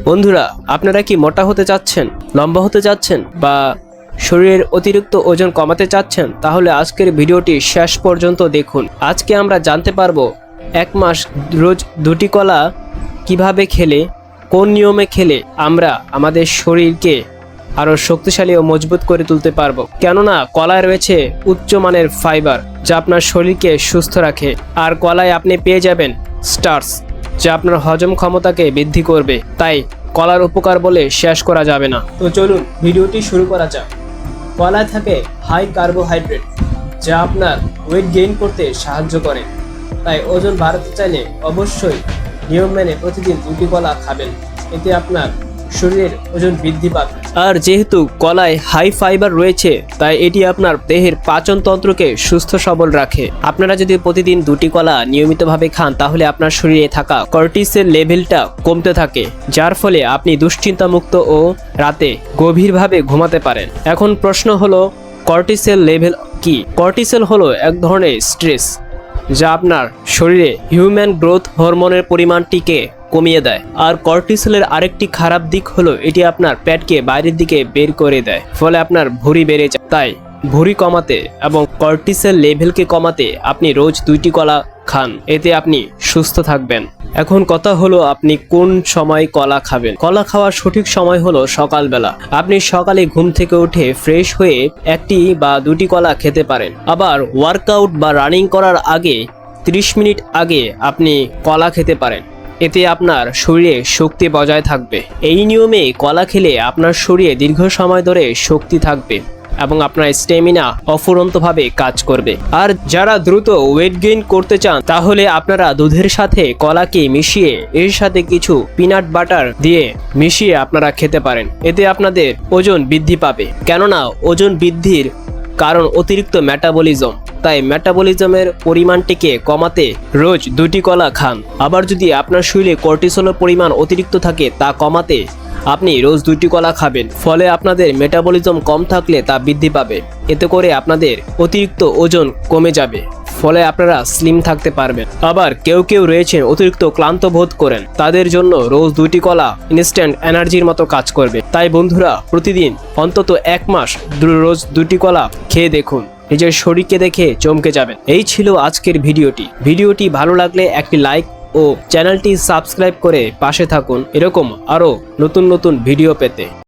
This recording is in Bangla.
বন্ধুরা, আপনারা কি মোটা হতে চাচ্ছেন, লম্বা হতে চাচ্ছেন বা শরীরের অতিরিক্ত ওজন কমাতে চাচ্ছেন? তাহলে আজকের ভিডিওটি শেষ পর্যন্ত দেখুন। আজকে আমরা জানতে পারবো 1 মাস রোজ 2টি কলা কিভাবে খেলে, কোন নিয়মে খেলে আমরা আমাদের শরীরকে আরও শক্তিশালী ও মজবুত করে তুলতে পারবো। কেননা কলায় রয়েছে উচ্চমানের ফাইবার, যা আপনার শরীরকে সুস্থ রাখে। আর কলায় আপনি পেয়ে যাবেন স্টার্চ, যা আপনার হজম ক্ষমতাকে বৃদ্ধি করবে। তাই কলার উপকার বলে শেষ করা যাবে না। তো চলুন ভিডিওটি শুরু করা যাক। কলায় থাকে হাই কার্বোহাইড্রেট, যা আপনার ওয়েট গেইন করতে সাহায্য করে। তাই ওজন বাড়াতে চাইলে অবশ্যই নিয়ম মেনে প্রতিদিন 2টি কলা খাবেন। এতে আপনার শরীরের ওজন বৃদ্ধি পাবে। আর যেহেতু কলায় হাই ফাইবার রয়েছে, তাই এটি আপনার দেহের পাচনতন্ত্রকে সুস্থ সবল রাখে। আপনারা যদি প্রতিদিন 2টি কলা নিয়মিতভাবে খান, তাহলে আপনার শরীরে থাকা কর্টিসের লেভেলটা কমতে থাকে, যার ফলে আপনি দুশ্চিন্তামুক্ত ও রাতে গভীরভাবে ঘুমাতে পারেন। এখন প্রশ্ন হলো, কর্টিসেল লেভেল কি? কর্টিসেল হলো এক ধরনের স্ট্রেস, যা আপনার শরীরে হিউম্যান গ্রোথ হরমোনের পরিমাণটিকে কমিয়ে দেয়। আর কর্টিসলের আরেকটি খারাপ দিক হলো, এটি আপনার পেটকে বাইরের দিকে বের করে দেয়, ফলে আপনার ভুঁড়ি বেড়ে যায়। তাই ভুঁড়ি কমাতে এবং কর্টিসল লেভেলকে কমাতে আপনি রোজ 2টি কলা খান। এতে আপনি সুস্থ থাকবেন। এখন কথা হলো, আপনি কোন সময় কলা খাবেন? কলা খাওয়ার সঠিক সময় হলো সকালবেলা। আপনি সকালে ঘুম থেকে উঠে ফ্রেশ হয়ে 1টি বা 2টি কলা খেতে পারেন। আবার ওয়ার্কআউট বা রানিং করার আগে 30 মিনিট আগে আপনি কলা খেতে পারেন। এতে আপনার শরীরে শক্তি বজায় থাকবে। এই নিয়মে কলা খেলে আপনার শরীরে দীর্ঘ সময় ধরে শক্তি থাকবে এবং আপনার স্ট্যামিনা অফুরন্তভাবে কাজ করবে। আর যারা দ্রুত ওয়েট গেইন করতে চান, তাহলে আপনারা দুধের সাথে কলাকে মিশিয়ে এর সাথে কিছু পিনাট বাটার দিয়ে মিশিয়ে আপনারা খেতে পারেন। এতে আপনাদের ওজন বৃদ্ধি পাবে। কেননা ওজন বৃদ্ধির কারণ অতিরিক্ত মেটাবলিজম। তাই মেটাবলিজমের পরিমাণটিকে কমাতে রোজ 2টি কলা খান। আবার যদি আপনার শরীরে কর্টিসলের পরিমাণ অতিরিক্ত থাকে, তা কমাতে আপনি রোজ 2টি কলা খাবেন। ফলে আপনাদের মেটাবলিজম কম থাকলে তা বৃদ্ধি পাবে। এতে করে আপনাদের অতিরিক্ত ওজন কমে যাবে, ফলে আপনারা স্লিম থাকতে পারবেন। আবার কেউ কেউ রয়েছেন অতিরিক্ত ক্লান্ত বোধ করেন, তাদের জন্য রোজ 2টি কলা ইনস্ট্যান্ট এনার্জির মতো কাজ করবে। তাই বন্ধুরা, প্রতিদিন অন্তত 1 মাস রোজ 2টি কলা খেয়ে দেখুন। নিজের শরীরকে দেখে চমকে যাবেন। এই ছিল আজকের ভিডিওটি ভালো লাগলে একটি লাইক ও চ্যানেলটি সাবস্ক্রাইব করে পাশে থাকুন, এরকম আরও নতুন ভিডিও পেতে।